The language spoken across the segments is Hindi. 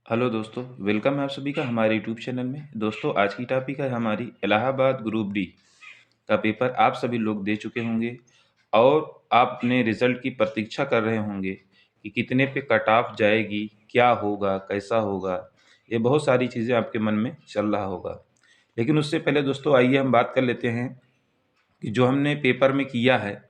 हेलो दोस्तों, वेलकम है आप सभी का हमारे यूट्यूब चैनल में। दोस्तों, आज की टॉपिक है हमारी इलाहाबाद ग्रुप डी का पेपर आप सभी लोग दे चुके होंगे और आप अपने रिजल्ट की प्रतीक्षा कर रहे होंगे कि कितने पे कट ऑफ जाएगी, क्या होगा, कैसा होगा। ये बहुत सारी चीज़ें आपके मन में चल रहा होगा। लेकिन उससे पहले दोस्तों आइए हम बात कर लेते हैं कि जो हमने पेपर में किया है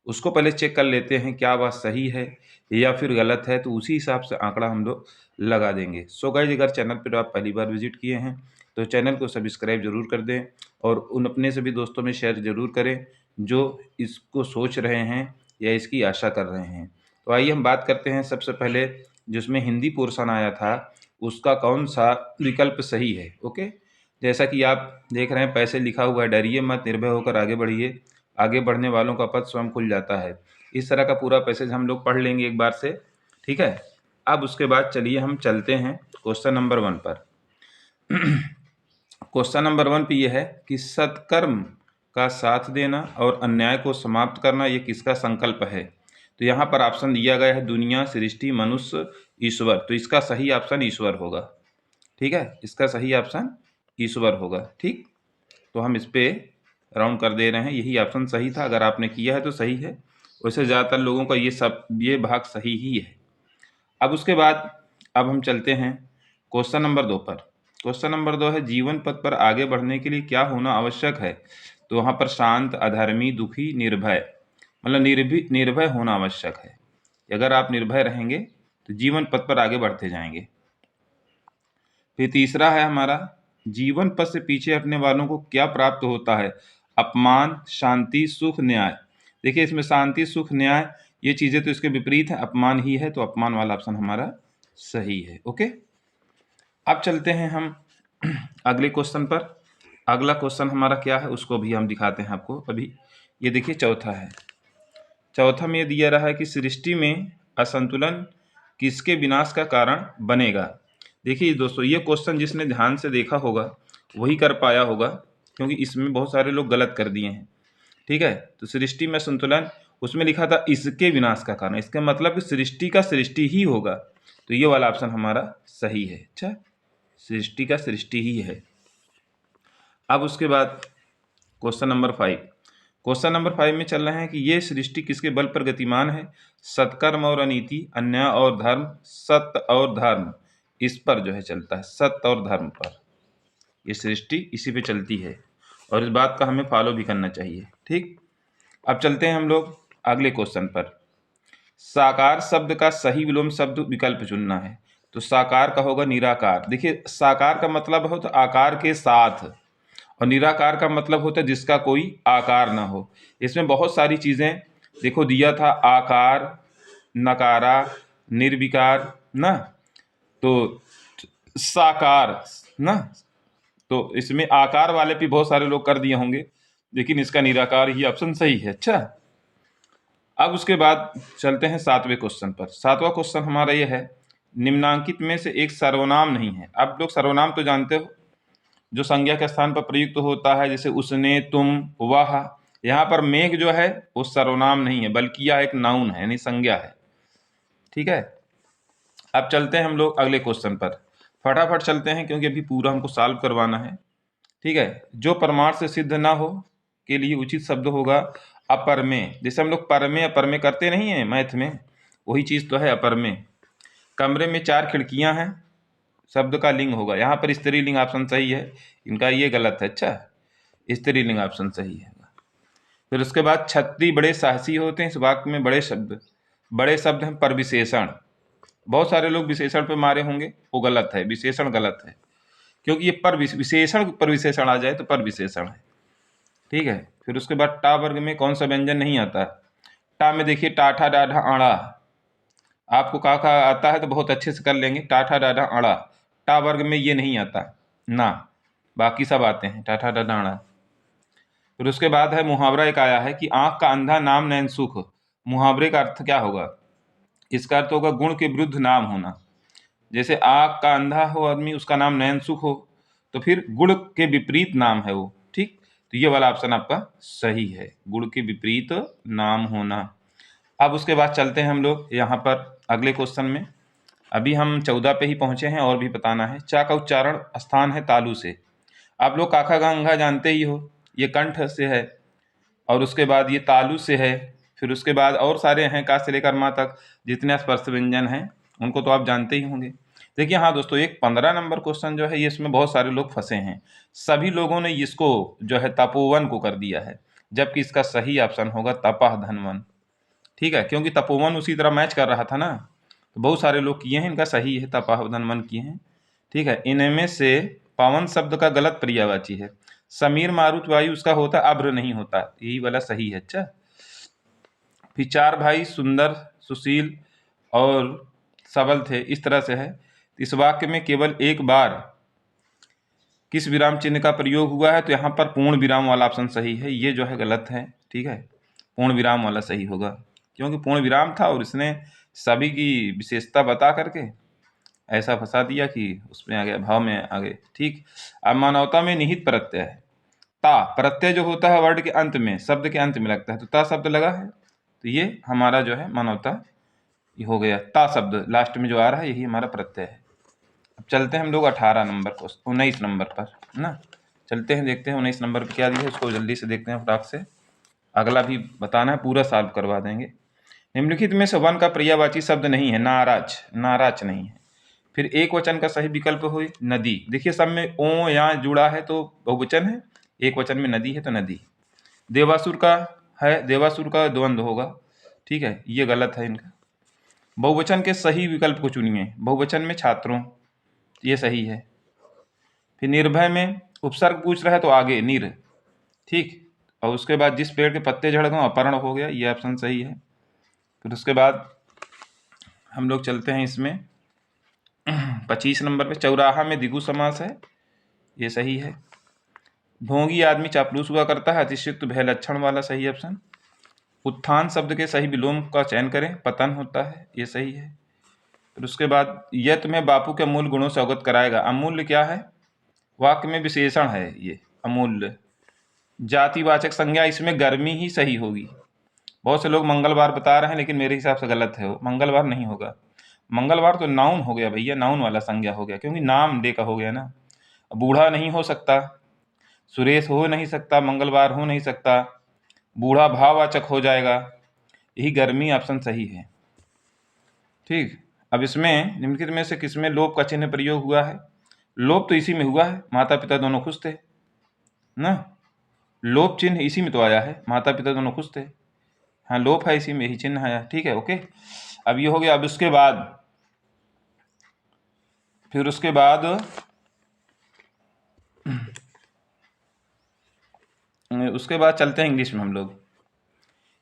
उसको पहले चेक कर लेते हैं क्या बात सही है या फिर गलत है, तो उसी हिसाब से आंकड़ा हम लोग लगा देंगे। सो गाइस, अगर चैनल पर आप पहली बार विजिट किए हैं तो चैनल को सब्सक्राइब जरूर कर दें और उन अपने सभी दोस्तों में शेयर जरूर करें जो इसको सोच रहे हैं या इसकी आशा कर रहे हैं। तो आइए हम बात करते हैं सबसे पहले जिसमें हिंदी पोर्शन आया था उसका कौन सा विकल्प सही है। ओके, जैसा कि आप देख रहे हैं पैसे लिखा हुआ है, डरिए मत, निर्भय होकर आगे बढ़िए, आगे बढ़ने वालों का पथ स्वयं खुल जाता है। इस तरह का पूरा पैसेज हम लोग पढ़ लेंगे एक बार से, ठीक है। अब उसके बाद चलिए हम चलते हैं क्वेश्चन नंबर 1 पर। क्वेश्चन नंबर 1 पे ये है कि सत्कर्म का साथ देना और अन्याय को समाप्त करना ये किसका संकल्प है। तो यहाँ पर ऑप्शन दिया गया है दुनिया, सृष्टि, मनुष्य, ईश्वर। तो इसका सही ऑप्शन ईश्वर होगा, ठीक है। इसका सही ऑप्शन ईश्वर होगा, ठीक। तो हम इस पे राउंड कर दे रहे हैं, यही ऑप्शन सही था। अगर आपने किया है तो सही है, वैसे ज़्यादातर लोगों का ये भाग सही ही है। अब उसके बाद अब हम चलते हैं क्वेश्चन नंबर 2 पर। क्वेश्चन नंबर 2 है जीवन पथ पर आगे बढ़ने के लिए क्या होना आवश्यक है। तो वहाँ पर शांत, अधर्मी, दुखी, निर्भय, मतलब निर्भय होना आवश्यक है। अगर आप निर्भय रहेंगे तो जीवन पथ पर आगे बढ़ते जाएंगे। फिर तीसरा है हमारा जीवन पथ से पीछे हटने वालों को क्या प्राप्त होता है। अपमान, शांति, सुख, न्याय। देखिए इसमें शांति, सुख, न्याय ये चीज़ें तो इसके विपरीत है, अपमान ही है, तो अपमान वाला ऑप्शन हमारा सही है। ओके, अब चलते हैं हम अगले क्वेश्चन पर। अगला क्वेश्चन हमारा क्या है उसको भी हम दिखाते हैं आपको अभी। ये देखिए चौथा है। चौथा में ये दिया रहा है कि सृष्टि में असंतुलन किसके विनाश का कारण बनेगा। देखिए दोस्तों, ये क्वेश्चन जिसने ध्यान से देखा होगा वही कर पाया होगा, क्योंकि इसमें बहुत सारे लोग गलत कर दिए हैं, ठीक है। तो सृष्टि में संतुलन, उसमें लिखा था इसके विनाश का कारण, इसका मतलब कि सृष्टि का सृष्टि ही होगा। तो ये वाला ऑप्शन हमारा सही है। अच्छा, सृष्टि का सृष्टि ही है। अब उसके बाद क्वेश्चन नंबर 5। क्वेश्चन नंबर 5 में चल रहे हैं कि ये सृष्टि किसके बल पर गतिमान है। सत्कर्म और अनीति, अन्याय और धर्म, सत्य और धर्म, इस पर जो है चलता है, सत्य और धर्म पर ये सृष्टि इसी पे चलती है और इस बात का हमें फॉलो भी करना चाहिए, ठीक। अब चलते हैं हम लोग अगले क्वेश्चन पर। साकार शब्द का सही विलोम शब्द विकल्प चुनना है। तो साकार का होगा निराकार। देखिए साकार का मतलब हो तो आकार के साथ, और निराकार का मतलब होता है जिसका कोई आकार ना हो। इसमें बहुत सारी चीज़ें देखो दिया था, आकार, नकारा, निर्विकार ना, तो साकार ना, तो इसमें आकार वाले भी बहुत सारे लोग कर दिए होंगे, लेकिन इसका निराकार ही ऑप्शन सही है। अच्छा, अब उसके बाद चलते हैं 7वें क्वेश्चन पर। 7वां क्वेश्चन हमारा ये है निम्नांकित में से एक सर्वनाम नहीं है। अब लोग सर्वनाम तो जानते हो, जो संज्ञा के स्थान पर प्रयुक्त होता है, जैसे उसने, तुम, वह। यहाँ पर मेघ जो है वो सर्वनाम नहीं है, बल्कि यह एक नाउन है, यानी संज्ञा है, ठीक है। अब चलते हैं हम लोग अगले क्वेश्चन पर, फटाफट चलते हैं क्योंकि अभी पूरा हमको सॉल्व करवाना है, ठीक है। जो प्रमाण से सिद्ध ना हो के लिए उचित शब्द होगा अपरमेय। जैसे हम लोग परमेय अपरमेय करते नहीं है मैथ में, वही चीज़ तो है अपरमेय। कमरे में 4 खिड़कियां हैं, शब्द का लिंग होगा। यहाँ पर स्त्रीलिंग ऑप्शन सही है, इनका ये गलत है। अच्छा, स्त्रीलिंग ऑप्शन सही है। फिर उसके बाद छत्री बड़े साहसी होते हैं, इस वाक्य में बड़े शब्द हैं पर विशेषण। बहुत सारे लोग विशेषण पे मारे होंगे, वो गलत है, विशेषण गलत है, क्योंकि ये पर विशेषण पर विशेषण आ जाए तो पर विशेषण है, ठीक है। फिर उसके बाद टा वर्ग में कौन सा व्यंजन नहीं आता है। टा में देखिए टाठा डाढ़ा आड़ा, आपको कहा आता है तो बहुत अच्छे से कर लेंगे, टाठा डाढ़ा आड़ा। टा वर्ग में ये नहीं आता ना, बाकी सब आते हैं टाठा डाढ़ा आड़ा। फिर उसके बाद है मुहावरा एक आया है कि आंख का अंधा नाम नैन सुख। मुहावरे का अर्थ क्या होगा। इसका अर्थ होगा गुण के विरुद्ध नाम होना। जैसे आंख का अंधा हो आदमी, उसका नाम नैन सुख हो, तो फिर गुण के विपरीत नाम है वो, ठीक। तो ये वाला ऑप्शन आपका सही है, गुण के विपरीत नाम होना। अब उसके बाद चलते हैं हम लोग यहाँ पर अगले क्वेश्चन में। अभी हम 14 पे ही पहुँचे हैं और भी बताना है। चा का उच्चारण स्थान है तालु से। आप लोग काखा गंगा जानते ही हो, ये कंठ से है, और उसके बाद ये तालु से है, फिर उसके बाद और सारे हैं का से लेकर माँ तक जितने स्पर्श व्यंजन हैं उनको तो आप जानते ही होंगे। देखिए हाँ दोस्तों, एक 15 नंबर क्वेश्चन जो है ये इसमें बहुत सारे लोग फंसे हैं। सभी लोगों ने इसको जो है तपोवन को कर दिया है, जबकि इसका सही ऑप्शन होगा तपह धनवन। ठीक है, क्योंकि तपोवन उसी तरह मैच कर रहा था ना, तो बहुत सारे लोग किए हैं, इनका सही है तपह धनवन किए हैं। ठीक है, इनमें से पवन शब्द का गलत पर्यायवाची है। समीर मारुत वायु उसका होता, अभ्र नहीं होता, यही वाला सही है। अच्छा, फिर चार भाई सुंदर, सुशील और सबल थे, इस तरह से है। इस वाक्य में केवल एक बार किस विराम चिन्ह का प्रयोग हुआ है, तो यहाँ पर पूर्ण विराम वाला ऑप्शन सही है, ये जो है गलत है। ठीक है, पूर्ण विराम वाला सही होगा, क्योंकि पूर्ण विराम था और इसने सभी की विशेषता बता करके ऐसा फंसा दिया कि उसमें आ गया, भाव में आ गए। ठीक, अब मानवता में निहित प्रत्यय है। ता प्रत्यय जो होता है वर्ड के अंत में, शब्द के अंत में लगता है, तो ता शब्द लगा है, तो ये हमारा जो है मानवता ये हो गया। ता शब्द लास्ट में जो आ रहा है यही हमारा प्रत्यय है। अब चलते हैं हम लोग 18 नंबर को, 19 नंबर पर ना चलते हैं, देखते हैं 19 नंबर पर क्या दिया है, उसको जल्दी से देखते हैं फटाक से। अगला भी बताना है, पूरा सॉल्व करवा देंगे। निम्नलिखित में से वन का पर्यायवाची शब्द नहीं है, नाराज, नाराज नहीं है। फिर एक वचन का सही विकल्प हो नदी। देखिए सब में ओ या जुड़ा है तो बहुवचन है, एक वचन में नदी है तो नदी। देवासुर का है, देवासुर का द्वंद्व होगा। ठीक है, ये गलत है इनका। बहुवचन के सही विकल्प को चुनिए। बहुवचन में छात्रों, ये सही है। फिर निर्भय में उपसर्ग पूछ रहा है तो आगे निर। ठीक, और उसके बाद जिस पेड़ के पत्ते झड़ गए अपर्ण हो गया, ये ऑप्शन सही है। फिर उसके बाद हम लोग चलते हैं इसमें 25 नंबर पे, चौराहा में द्विगु समास है, ये सही है। ढोंगी आदमी चापलूस हुआ करता है, अतिशयुक्त भय लक्षण वाला सही ऑप्शन। उत्थान शब्द के सही विलोम का चयन करें, पतन होता है, ये सही है। फिर उसके बाद यह तुम्हें बापू के अमूल्य गुणों से अवगत कराएगा। अमूल्य क्या है, वाक्य में विशेषण है ये अमूल्य। जातिवाचक संज्ञा, इसमें गर्मी ही सही होगी। बहुत से लोग मंगलवार बता रहे हैं, लेकिन मेरे हिसाब से गलत है, वो मंगलवार नहीं होगा। मंगलवार तो नाउन हो गया भैया, नाउन वाला संज्ञा हो गया, क्योंकि नाम डे का हो गया ना। बूढ़ा नहीं हो सकता, सुरेश हो नहीं सकता, मंगलवार हो नहीं सकता, बूढ़ा भाववाचक हो जाएगा, यही गर्मी ऑप्शन सही है। ठीक, अब इसमें निम्नलिखित में से किसमें लोप का चिन्ह प्रयोग हुआ है। लोप तो इसी में हुआ है, माता पिता दोनों खुश थे ना, लोप चिन्ह इसी में तो आया है, माता पिता दोनों खुश थे। हाँ, लोप है इसी में, यही चिन्ह आया। ठीक है, ओके, अब ये हो गया। अब उसके बाद फिर उसके बाद चलते हैं इंग्लिश में हम लोग।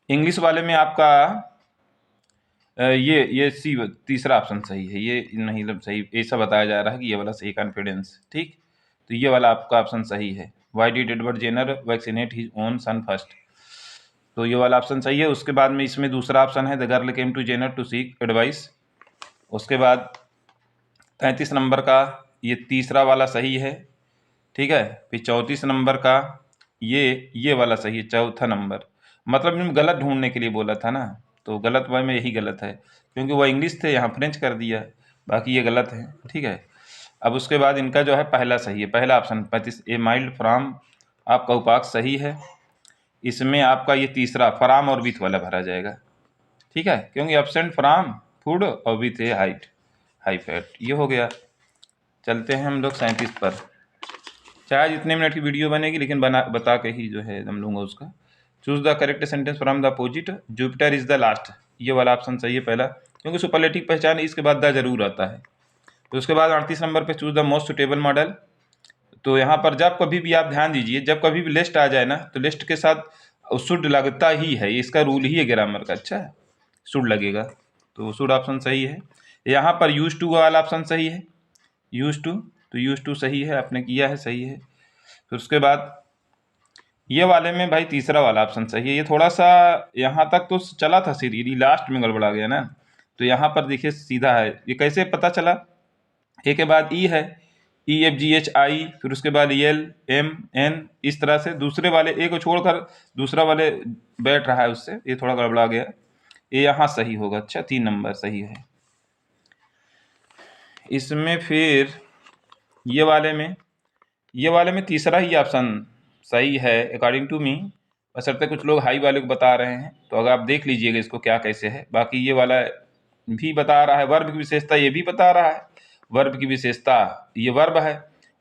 इंग्लिश वाले में आपका ये सी तीसरा ऑप्शन सही है, ये नहीं मतलब सही ऐसा बताया जा रहा है कि ये वाला सही, कॉन्फिडेंस। ठीक, तो ये वाला आपका ऑप्शन सही है। Why did Edward Jenner vaccinate his own son first, तो ये वाला ऑप्शन सही है। उसके बाद में इसमें दूसरा ऑप्शन है the girl came to Jenner to seek advice. उसके बाद 33 नंबर का ये तीसरा वाला सही है। ठीक है, फिर 34 नंबर का ये वाला सही है, चौथा नंबर। मतलब मैंने गलत ढूंढने के लिए बोला था ना, तो गलत वाले में यही गलत है, क्योंकि वह इंग्लिश थे, यहाँ फ्रेंच कर दिया, बाकी ये गलत है। ठीक है, अब उसके बाद इनका जो है पहला सही है, पहला ऑप्शन 35 ए माइल्ड फ्राम आपका उपाक सही है। इसमें आपका ये तीसरा फ्राम और विथ वाला भरा जाएगा। ठीक है, क्योंकि एब्सेंट फ्राम फूड और with A height high fat, ये हो गया। चलते हैं हम लोग 37 पर। चाहे जितने मिनट की वीडियो बनेगी, लेकिन बता के ही जो है हम लूँगा उसका। Choose the correct sentence from the opposite, Jupiter is the last, ये वाला ऑप्शन सही है पहला, क्योंकि सुपरलेटिव पहचान इसके बाद द जरूर आता है। तो उसके बाद 38 नंबर पे choose the most suitable model. तो यहाँ पर जब कभी भी आप ध्यान दीजिए, जब कभी भी लिस्ट आ जाए ना, तो लिस्ट के साथ शुड लगता ही है, इसका रूल ही है ग्रामर का। अच्छा, शुड लगेगा, तो शुड ऑप्शन सही है। यहाँ पर यूज टू वाला ऑप्शन सही है, यूज टू, तो यूज टू सही है, आपने किया है, सही है। फिर उसके बाद ये वाले में भाई तीसरा वाला ऑप्शन सही है। ये थोड़ा सा यहाँ तक तो चला था सीधी, लास्ट में गड़बड़ा गया ना, तो यहाँ पर देखिए सीधा है। ये कैसे पता चला, ए के बाद ई है, E F G H I, फिर उसके बाद एल एम एन, इस तरह से दूसरे वाले ए को छोड़कर दूसरा वाले बैठ रहा है, उससे ये थोड़ा गड़बड़ा गया। ये यहाँ सही होगा। अच्छा, 3 नंबर सही है। इसमें फिर ये वाले में तीसरा ही ऑप्शन सही है अकॉर्डिंग टू मी, बशर्ते कुछ लोग हाई वाले को बता रहे हैं, तो अगर आप देख लीजिएगा इसको क्या कैसे है। बाकी ये वाला भी बता रहा है, वर्ब की विशेषता ये भी बता रहा है, वर्ब की विशेषता ये वर्ब है,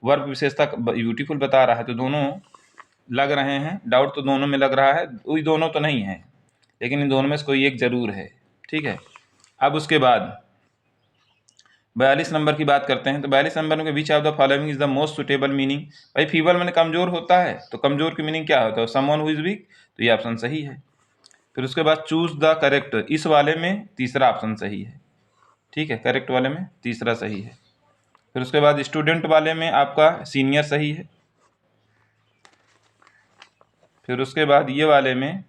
वर्ब की विशेषता ब्यूटीफुल बता रहा है, तो दोनों लग रहे हैं। डाउट तो दोनों में लग रहा है, वही दोनों तो नहीं है, लेकिन इन दोनों में से कोई एक जरूर है। ठीक है, अब उसके बाद 42 नंबर की बात करते हैं। तो 42 नंबर में which of the following is the most suitable meaning. भाई फीबल मैंने कमजोर होता है, तो कमजोर की मीनिंग क्या होता है, समवन हु इज वीक, तो ये ऑप्शन सही है। फिर उसके बाद चूज द करेक्ट, इस वाले में तीसरा ऑप्शन सही है। ठीक है, करेक्ट वाले में तीसरा सही है। फिर उसके बाद स्टूडेंट वाले में आपका सीनियर सही है। फिर उसके बाद ये वाले में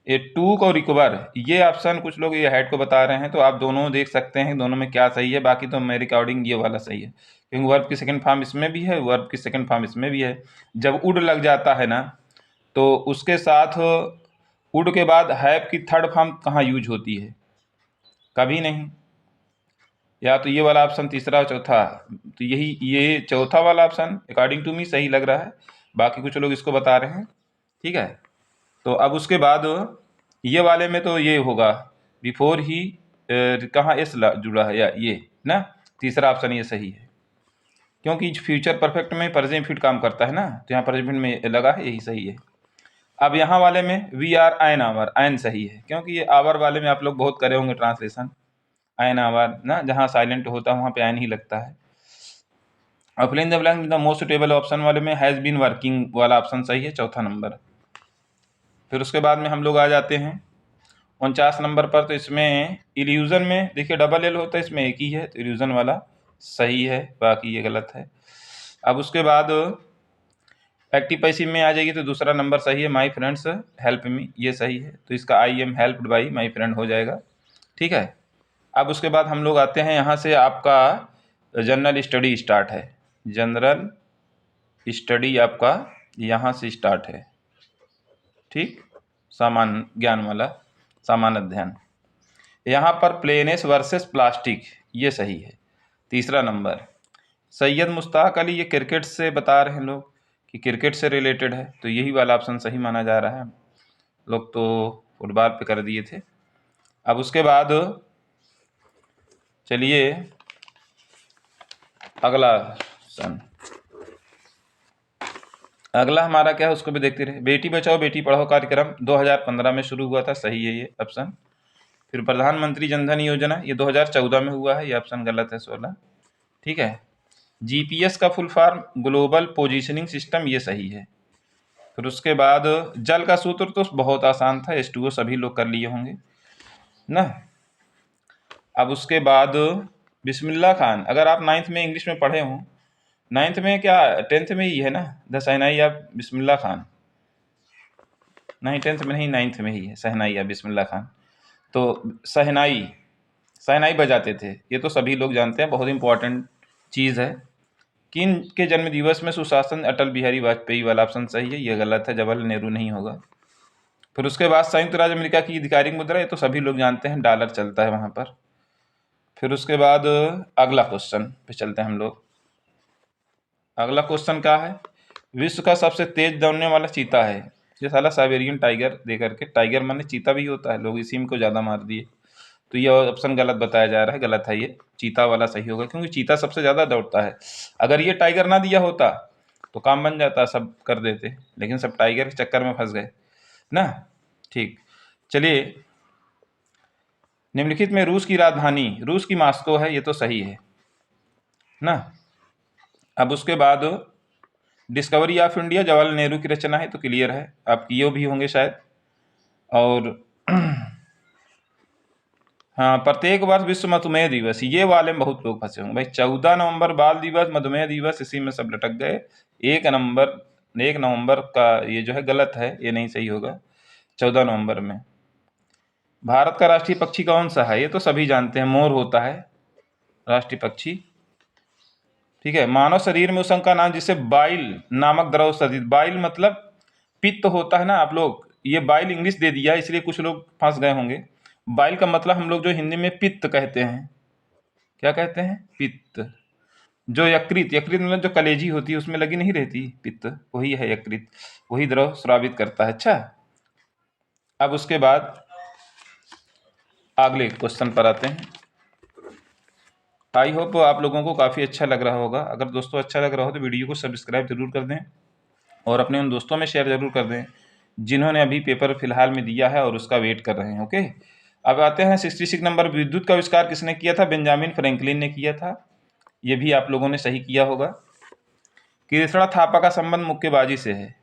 ए टूक और रिकवर, ये ऑप्शन कुछ लोग ये हेड को बता रहे हैं, तो आप दोनों देख सकते हैं दोनों में क्या सही है। बाकी तो मेरे अकॉर्डिंग ये वाला सही है, क्योंकि वर्ब की सेकंड फॉर्म इसमें भी है, वर्ब की सेकंड फॉर्म इसमें भी है। जब उड लग जाता है ना, तो उसके साथ उड के बाद हैव की थर्ड फॉर्म कहाँ यूज होती है, कभी नहीं। या तो ये वाला ऑप्शन तीसरा और चौथा, तो यही ये चौथा वाला ऑप्शन अकॉर्डिंग टू मी सही लग रहा है, बाकी कुछ लोग इसको बता रहे हैं। ठीक है, तो अब उसके बाद ये वाले में तो ये होगा बिफोर ही कहाँ एस जुड़ा है, या ये ना तीसरा ऑप्शन ये सही है, क्योंकि फ्यूचर परफेक्ट में प्रेजेंट फिट काम करता है ना, तो यहाँ प्रेजेंट में लगा है, यही सही है। अब यहाँ वाले में we are an hour, an सही है, क्योंकि ये आवर वाले में आप लोग बहुत करे होंगे ट्रांसलेशन, एन आवर ना, जहाँ साइलेंट होता है वहाँ पे एन ही लगता है। और fill in the blank the most suitable option वाले में हैज़ बीन वर्किंग वाला ऑप्शन सही है, चौथा नंबर। फिर उसके बाद में हम लोग आ जाते हैं 49 नंबर पर। तो इसमें इल्यूजन में देखिए डबल एल होता है, इसमें एक ही है, तो इल्यूजन वाला सही है, बाकी ये गलत है। अब उसके बाद एक्टिव पैसिव में आ जाएगी, तो दूसरा नंबर सही है, माई फ्रेंड्स हेल्प मी, ये सही है, तो इसका I am helped by my friend हो जाएगा। ठीक है, अब उसके बाद हम लोग आते हैं यहाँ से, आपका जनरल स्टडी स्टार्ट है। जनरल स्टडी आपका यहाँ से स्टार्ट है। ठीक, सामान्य ज्ञान वाला, सामान्य अध्ययन। यहाँ पर प्लेनेस वर्सेस प्लास्टिक, ये सही है, तीसरा नंबर। सैयद मुश्ताक अली, ये क्रिकेट से बता रहे हैं लोग कि क्रिकेट से रिलेटेड है, तो यही वाला ऑप्शन सही माना जा रहा है। लोग तो फुटबॉल पे कर दिए थे। अब उसके बाद चलिए अगला सन, अगला हमारा क्या है उसको भी देखते रहे। बेटी बचाओ बेटी पढ़ाओ कार्यक्रम 2015 में शुरू हुआ था, सही है ये ऑप्शन। फिर प्रधानमंत्री जनधन योजना, ये 2014 में हुआ है, ये ऑप्शन गलत है 16। ठीक है, जीपीएस का full form global positioning system, ये सही है। फिर उसके बाद जल का सूत्र तो बहुत आसान था, H2O सभी लोग कर लिए होंगे ना। अब उसके बाद बिस्मिल्लाह खान, अगर आप 9th में इंग्लिश में पढ़े हों, 9th में क्या 10th में ही है ना, द शहनाई या बिस्मिल्लाह खान, नहीं 10th में नहीं 9th में ही है, शहनाई या बिस्मिल्लाह खान। तो शहनाई, शहनाई बजाते थे, ये तो सभी लोग जानते हैं, बहुत इंपॉर्टेंट चीज़ है। किन के जन्म दिवस में सुशासन, अटल बिहारी वाजपेयी वाला ऑप्शन सही है, ये गलत है, जवाहरलाल नेहरू नहीं होगा। फिर उसके बाद संयुक्त राज्य अमेरिका की आधिकारिक मुद्रा, ये तो सभी लोग जानते हैं, डॉलर चलता है वहाँ पर। फिर उसके बाद अगला क्वेश्चन पे चलते हैं हम लोग। अगला क्वेश्चन क्या है, विश्व का सबसे तेज दौड़ने वाला चीता है। ये साला साइबेरियन टाइगर दे करके, टाइगर माने चीता भी होता है, लोग इसी में को ज़्यादा मार दिए, तो ये ऑप्शन गलत बताया जा रहा है, गलत है ये, चीता वाला सही होगा, क्योंकि चीता सबसे ज़्यादा दौड़ता है। अगर ये टाइगर ना दिया होता तो काम बन जाता, सब कर देते, लेकिन सब टाइगर के चक्कर में फंस गए ना। ठीक, चलिए निम्नलिखित में रूस की राजधानी, रूस की मॉस्को है, ये तो सही है ना। अब उसके बाद discovery of India Jawaharlal Nehru की रचना है, तो क्लियर है, आप किए भी होंगे शायद। और हाँ, प्रत्येक वर्ष विश्व मधुमेह दिवस, ये वाले में बहुत लोग फंसे होंगे भाई। 14 नवंबर बाल दिवस, मधुमेह दिवस, इसी में सब लटक गए। 1 नवंबर का ये जो है गलत है, ये नहीं सही होगा, 14 नवंबर में। भारत का राष्ट्रीय पक्षी कौन सा है, ये तो सभी जानते हैं, मोर होता है राष्ट्रीय पक्षी। ठीक है, मानव शरीर में उस अंग का नाम जिसे बाइल नामक द्रव सदित, बाइल मतलब पित्त होता है ना, आप लोग ये बाइल इंग्लिश दे दिया, इसलिए कुछ लोग फंस गए होंगे। बाइल का मतलब हम लोग जो हिंदी में पित्त कहते हैं, क्या कहते हैं, पित्त। जो यकृत, यकृत मतलब जो कलेजी होती है उसमें लगी नहीं रहती पित्त, वही है यकृत, वही द्रव स्रावित करता है। अच्छा, अब उसके बाद अगले क्वेश्चन पर आते हैं। आई होप आप लोगों को काफ़ी अच्छा लग रहा होगा। अगर दोस्तों अच्छा लग रहा हो तो वीडियो को सब्सक्राइब जरूर कर दें और अपने उन दोस्तों में शेयर जरूर कर दें जिन्होंने अभी पेपर फिलहाल में दिया है और उसका वेट कर रहे हैं। ओके, अब आते हैं 66 नंबर। विद्युत का आविष्कार किसने किया था? बेंजामिन फ्रैंकलिन ने किया था। ये भी आप लोगों ने सही किया होगा। कृष्णा थापा का संबंध मुक्केबाजी से है,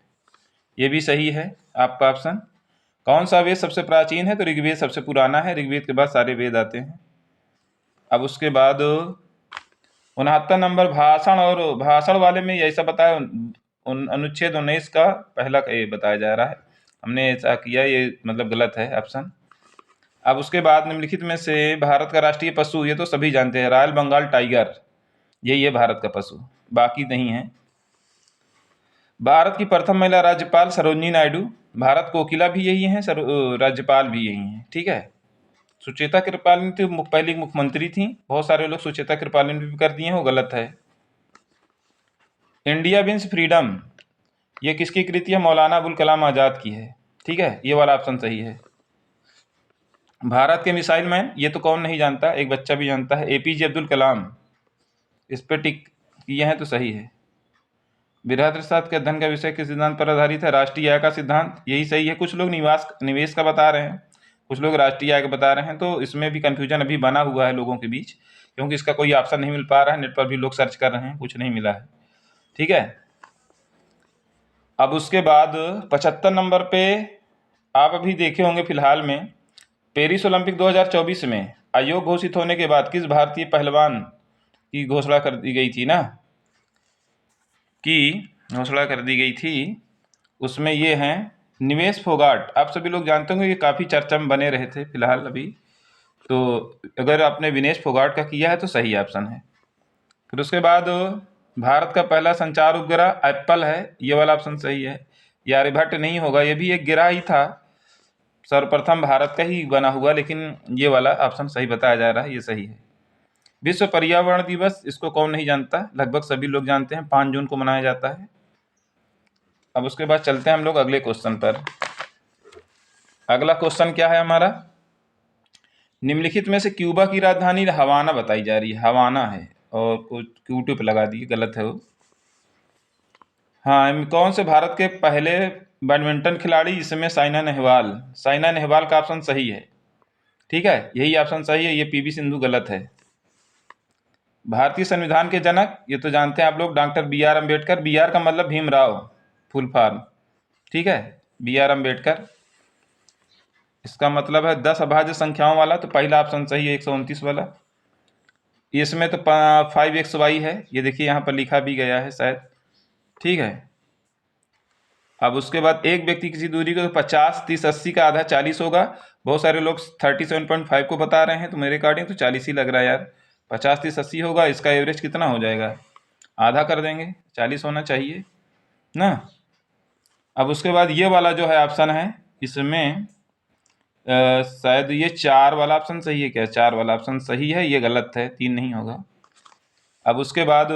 ये भी सही है आपका ऑप्शन। कौन सा वेद सबसे प्राचीन है? तो ऋग्वेद सबसे पुराना है, ऋग्वेद के बाद सारे वेद आते हैं। अब उसके बाद 69 नंबर, भाषण और भाषण वाले में ऐसा बताया, अनुच्छेद 19 का पहला ये बताया जा रहा है, हमने ऐसा किया, ये मतलब गलत है ऑप्शन। अब उसके बाद निम्नलिखित में से भारत का राष्ट्रीय पशु, ये तो सभी जानते हैं, रॉयल बंगाल टाइगर, यही है भारत का पशु, बाकी नहीं है। भारत की प्रथम महिला राज्यपाल सरोजिनी नायडू, भारत कोकिला भी यही है, राज्यपाल भी यही है। ठीक है। सुचेता कृपालिनी तो पहली मुख्यमंत्री थी, बहुत सारे लोग सुचेता कृपालिनी भी कर दिए हैं, वो गलत है। इंडिया विंस फ्रीडम, ये किसकी कृति है? मौलाना अबुल कलाम आज़ाद की है। ठीक है, ये वाला ऑप्शन सही है। भारत के मिसाइल मैन, ये तो कौन नहीं जानता, एक बच्चा भी जानता है, एपीजे अब्दुल कलाम, इस पर टिक किए हैं तो सही है। बृहद साथ के अध्ययन का विषय किस सिद्धांत पर आधारित है? राष्ट्रीय आय का सिद्धांत, यही सही है। कुछ लोग निवेश का बता रहे हैं, कुछ लोग राष्ट्रीय आय का बता रहे हैं, तो इसमें भी कंफ्यूजन अभी बना हुआ है लोगों के बीच, क्योंकि इसका कोई ऑप्शन नहीं मिल पा रहा है। नेट पर भी लोग सर्च कर रहे हैं, कुछ नहीं मिला है। ठीक है। अब उसके बाद 75 नंबर पे आप अभी देखे होंगे फिलहाल में, पेरिस ओलंपिक 2024 में आयोग घोषित होने के बाद किस भारतीय पहलवान की घोषणा कर दी गई थी ना, घोषणा कर दी गई थी, उसमें ये हैं निवेश फोगाट। आप सभी लोग जानते होंगे, ये काफ़ी चर्चा में बने रहे थे फिलहाल अभी, तो अगर आपने विनेश फोगाट का किया है तो सही ऑप्शन है। फिर उसके बाद भारत का पहला संचार उपग्रह एप्पल है, ये वाला ऑप्शन सही है। ये आर्यभट्ट नहीं होगा, ये भी एक गिरह ही था, सर्वप्रथम भारत का ही बना हुआ, लेकिन ये वाला ऑप्शन सही बताया जा रहा है, ये सही है। विश्व पर्यावरण दिवस, इसको कौन नहीं जानता, लगभग सभी लोग जानते हैं, 5 जून को मनाया जाता है। अब उसके बाद चलते हैं हम लोग अगले क्वेश्चन पर। अगला क्वेश्चन क्या है हमारा? निम्नलिखित में से क्यूबा की राजधानी हवाना बताई जा रही है, हवाना है, और कुछ क्यूटी पे लगा दी, गलत है वो। हाँ, कौन से भारत के पहले बैडमिंटन खिलाड़ी? इसमें साइना नेहवाल, साइना नेहवाल का ऑप्शन सही है। ठीक है, यही ऑप्शन सही है, ये पीवी सिंधु गलत है। भारतीय संविधान के जनक, ये तो जानते हैं आप लोग, doctor B R Ambedkar, B R का मतलब भीमराव, फुल फॉर्म। ठीक है, बी आर अम्बेडकर, इसका मतलब है 10 अभाज्य संख्याओं वाला, तो पहला ऑप्शन सही है, 129 वाला। इसमें तो 5xy है, ये देखिए यहाँ पर लिखा भी गया है शायद। ठीक है। अब उसके बाद एक व्यक्ति किसी दूरी को 50, 30, 80 का आधा 40 होगा। बहुत सारे लोग 37.5 को बता रहे हैं, तो मेरे अकॉर्डिंग तो 40 ही लग रहा है यार। 50, 30, 80 होगा, इसका एवरेज कितना हो जाएगा? आधा कर देंगे, 40 होना चाहिए ना। अब उसके बाद ये वाला जो है ऑप्शन है, इसमें शायद ये 4 वाला ऑप्शन सही है क्या? 4 वाला ऑप्शन सही है, ये गलत है, 3 नहीं होगा। अब उसके बाद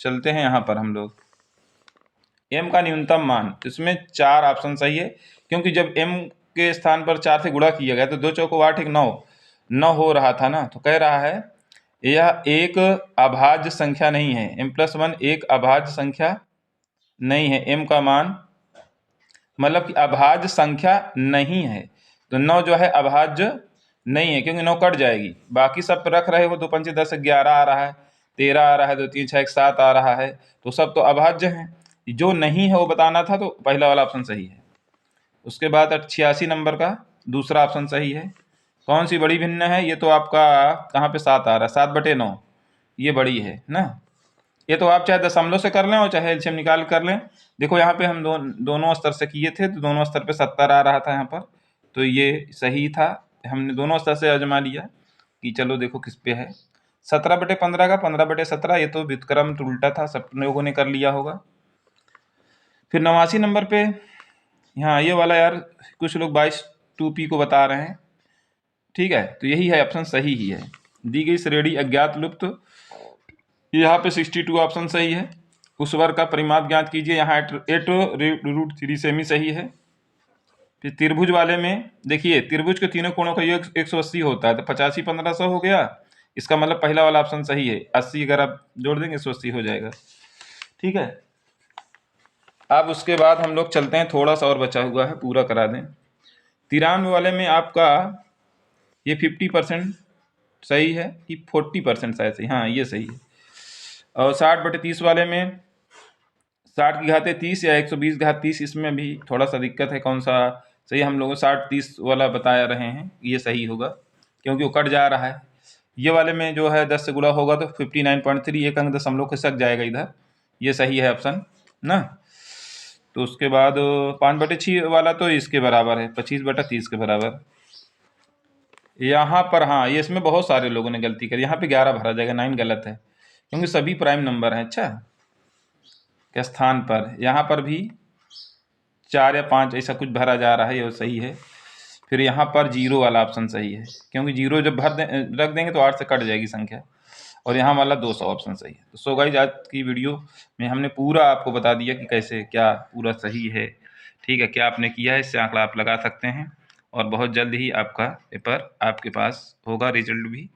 चलते हैं यहाँ पर हम लोग, m का न्यूनतम मान, इसमें 4 ऑप्शन सही है, क्योंकि जब m के स्थान पर 4 से गुणा किया गया तो 2 चौको 8, 1 9 हो रहा था ना, तो कह रहा है यह एक अभाज्य संख्या नहीं है, m+1 एक अभाज्य संख्या नहीं है, m का मान मतलब कि अभाज्य संख्या नहीं है, तो 9 जो है अभाज्य नहीं है, क्योंकि 9 कट जाएगी। बाकी सब रख रहे हो, 2 पंचे 10, 11 आ रहा है, 13 आ रहा है, 2 3 6 7 आ रहा है, तो सब तो अभाज्य हैं। जो नहीं है वो बताना था, तो पहला वाला ऑप्शन सही है। उसके बाद 86 नंबर का दूसरा ऑप्शन सही है। कौन सी बड़ी भिन्न है? ये तो आपका कहाँ पे 7 आ रहा है, 7/9, ये बड़ी है ना। ये तो आप चाहे दशमलव से कर लें और चाहे एलसीएम निकाल कर लें। देखो यहाँ पे हम दोनों स्तर से किए थे, तो दोनों स्तर पे 70 आ रहा था यहाँ पर, तो ये सही था। हमने दोनों स्तर से आजमा लिया कि चलो देखो किस पे है। 17/15 का 15/17, ये तो व्युत्क्रम तो उल्टा था, सब लोगों ने कर लिया होगा। फिर 89 नंबर पे, हाँ ये वाला यार कुछ लोग 22 2p को बता रहे हैं। ठीक है, तो यही है ऑप्शन, सही ही है, दी गई श्रेणी अज्ञात लुप्त, यहाँ पे 62 ऑप्शन सही है। उस वर्ग का परिमाप ज्ञात कीजिए, यहाँ 8√3 सेमी सही है। फिर त्रिभुज वाले में देखिए, त्रिभुज के तीनों कोणों का योग 180 होता है, तो 85 1500 हो गया। इसका मतलब पहला वाला ऑप्शन सही है। 80 अगर आप जोड़ देंगे 180 हो जाएगा। ठीक है, अब उसके बाद हम लोग चलते हैं, थोड़ा सा और बचा हुआ है, पूरा करा दें। 93 वाले में आपका ये 50% सही है कि 40% शायद सही, हाँ ये सही है। और 60/30 वाले में 60 की घाते 30 या 120 घात 30, इसमें भी थोड़ा सा दिक्कत है, कौन सा सही हम लोग 60-30 वाला बता रहे हैं, ये सही होगा क्योंकि वो कट जा रहा है। ये वाले में जो है 10 से गुणा होगा तो 59.3, एक अंक दशमलव के सक जाएगा इधर, ये सही है ऑप्शन ना। तो उसके बाद 5/6 वाला तो इसके बराबर है, 25/30 के बराबर। यहाँ पर हाँ, ये इसमें बहुत सारे लोगों ने गलती करी, यहाँ पे 11 भरा जाएगा, 9 गलत है क्योंकि सभी प्राइम नंबर हैं। अच्छा, के स्थान पर यहाँ पर भी 4 या 5 ऐसा कुछ भरा जा रहा है, ये सही है। फिर यहाँ पर 0 वाला ऑप्शन सही है क्योंकि 0 जब रख देंगे तो 8 से कट जाएगी संख्या। और यहाँ वाला 200 ऑप्शन सही है। तो सो गाइस, आज की वीडियो में हमने पूरा आपको बता दिया कि कैसे क्या पूरा सही है। ठीक है, क्या आपने किया है इससे आंकड़ा आप लगा सकते हैं, और बहुत जल्द ही आपका पेपर आपके पास होगा, रिजल्ट भी।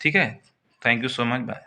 ठीक है, thank you so much, bye.